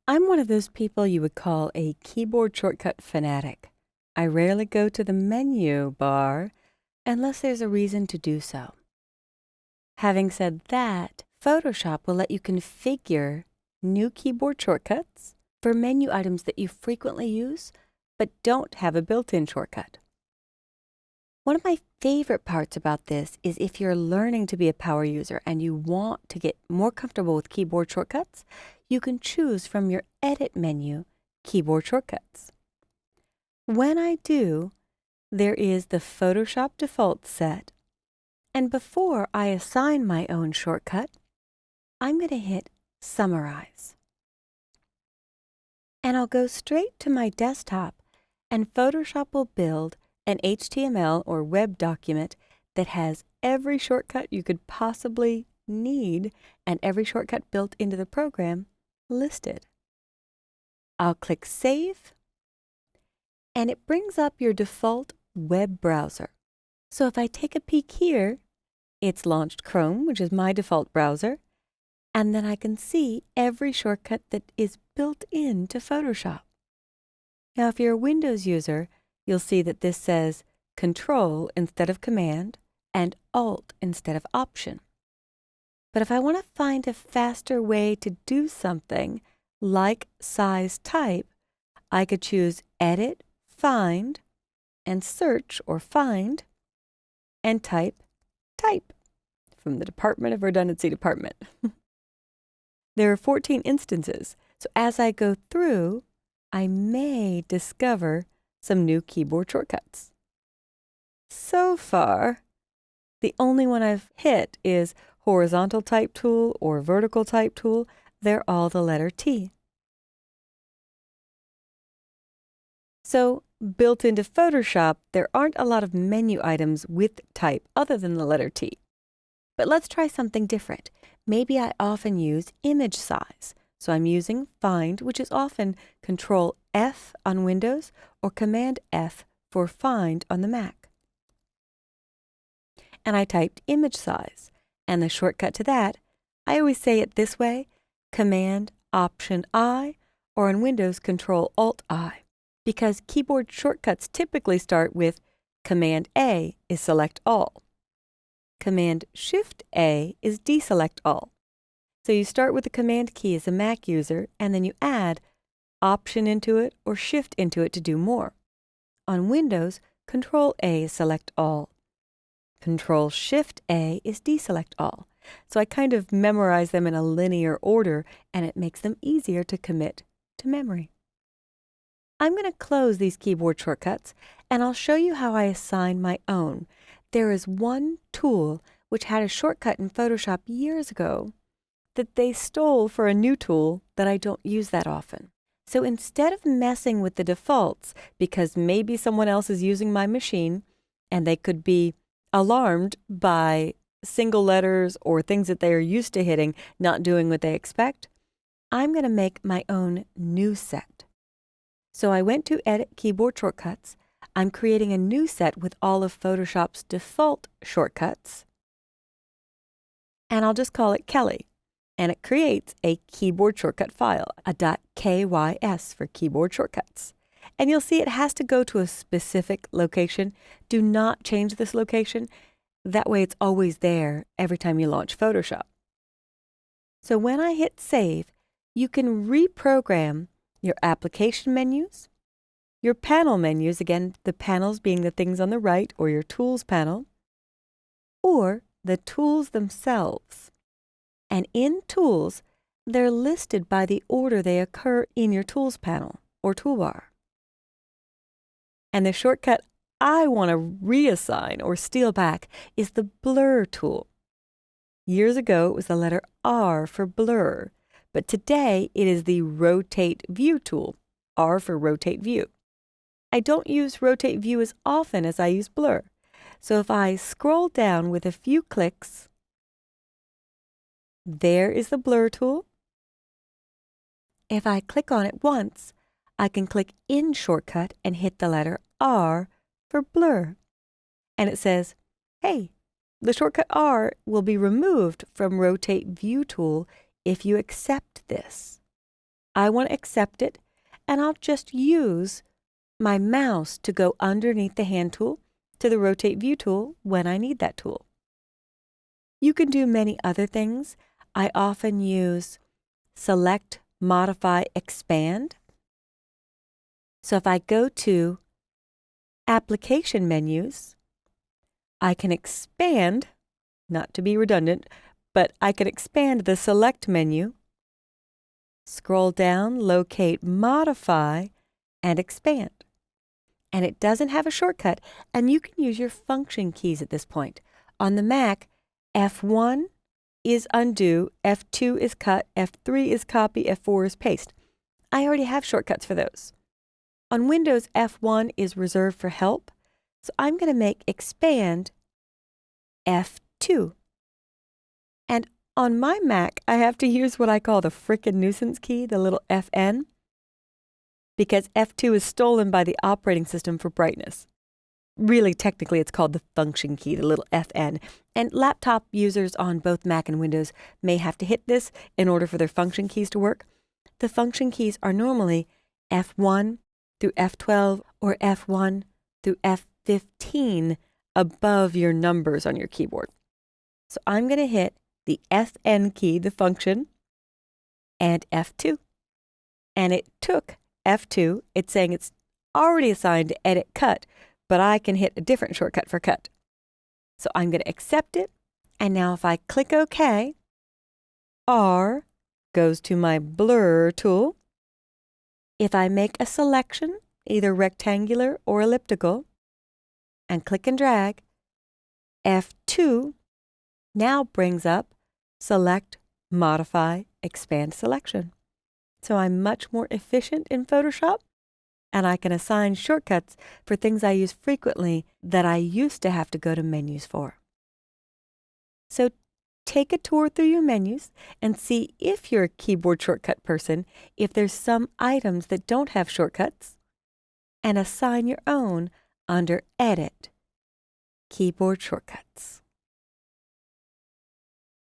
I'm one of those people you would call a keyboard shortcut fanatic. I rarely go to the menu bar unless there's a reason to do so. Having said that, Photoshop will let you configure new keyboard shortcuts for menu items that you frequently use but don't have a built-in shortcut. One of my favorite parts about this is if you're learning to be a power user and you want to get more comfortable with keyboard shortcuts, you can choose from your Edit menu keyboard shortcuts. When I do, there is the Photoshop default set, and before I assign my own shortcut, I'm going to hit Summarize. And I'll go straight to my desktop, and Photoshop will build an HTML or web document that has every shortcut you could possibly need and every shortcut built into the program listed. I'll click Save, and it brings up your default web browser. So if I take a peek here, it's launched Chrome, which is my default browser, and then I can see every shortcut that is built into Photoshop. Now, if you're a Windows user, you'll see that this says Control instead of Command and Alt instead of Option. But if I want to find a faster way to do something like size type, I could choose Edit, Find, and Search or Find, and type Type from the Department of Redundancy Department. There are 14 instances, so as I go through, I may discover some new keyboard shortcuts. So far, the only one I've hit is horizontal type tool or vertical type tool. They're all the letter T. So, built into Photoshop, there aren't a lot of menu items with type other than the letter T. But let's try something different. Maybe I often use image size. So I'm using Find, which is often Control F on Windows or Command F for Find on the Mac. And I typed image size. And the shortcut to that, I always say it this way, Command Option I, or in Windows, Control Alt I, because keyboard shortcuts typically start with Command A is Select All. Command Shift A is Deselect All. So you start with the Command key as a Mac user, and then you add Option into it or Shift into it to do more. On Windows, Control A is Select All. Control Shift A is Deselect All. So I kind of memorize them in a linear order, and it makes them easier to commit to memory. I'm going to close these keyboard shortcuts, and I'll show you how I assign my own. There is one tool which had a shortcut in Photoshop years ago that they stole for a new tool that I don't use that often. So instead of messing with the defaults, because maybe someone else is using my machine and they could be alarmed by single letters or things that they are used to hitting not doing what they expect, I'm going to make my own new set. So I went to Edit Keyboard Shortcuts. I'm creating a new set with all of Photoshop's default shortcuts. And I'll just call it Kelly. And it creates a keyboard shortcut file, a .kys for keyboard shortcuts. And you'll see it has to go to a specific location. Do not change this location. That way it's always there every time you launch Photoshop. So when I hit Save, you can reprogram your application menus, your panel menus, again, the panels being the things on the right or your Tools panel, or the tools themselves. And in Tools, they're listed by the order they occur in your Tools panel or toolbar. And the shortcut I want to reassign or steal back is the Blur tool. Years ago, it was the letter R for Blur, but today it is the Rotate View tool, R for Rotate View. I don't use Rotate View as often as I use Blur. So if I scroll down with a few clicks, there is the Blur tool. If I click on it once, I can click in Shortcut and hit the letter R for Blur. And it says, hey, the shortcut R will be removed from Rotate View tool if you accept this. I want to accept it, and I'll just use my mouse to go underneath the hand tool to the rotate view tool when I need that tool. You can do many other things. I often use select, modify, expand. So if I go to application menus, I can expand, not to be redundant, but I can expand the select menu, scroll down, locate, modify, and expand. And it doesn't have a shortcut, and you can use your function keys at this point. On the Mac, F1 is undo, F2 is cut, F3 is copy, F4 is paste. I already have shortcuts for those. On Windows, F1 is reserved for help, so I'm going to make expand F2. And on my Mac, I have to use what I call the frickin' nuisance key, the little FN, because F2 is stolen by the operating system for brightness. Really, technically, it's called the function key, the little FN. And laptop users on both Mac and Windows may have to hit this in order for their function keys to work. The function keys are normally F1 through F12 or F1 through F15 above your numbers on your keyboard. So I'm going to hit the FN key, the function, and F2. And it took F2. It's saying it's already assigned to edit cut, but I can hit a different shortcut for cut. So I'm going to accept it. And now if I click OK, R goes to my blur tool. If I make a selection, either rectangular or elliptical, and click and drag, F2 now brings up select, modify, expand selection. So I'm much more efficient in Photoshop, and I can assign shortcuts for things I use frequently that I used to have to go to menus for. So take a tour through your menus and see if you're a keyboard shortcut person, if there's some items that don't have shortcuts, and assign your own under Edit, Keyboard Shortcuts.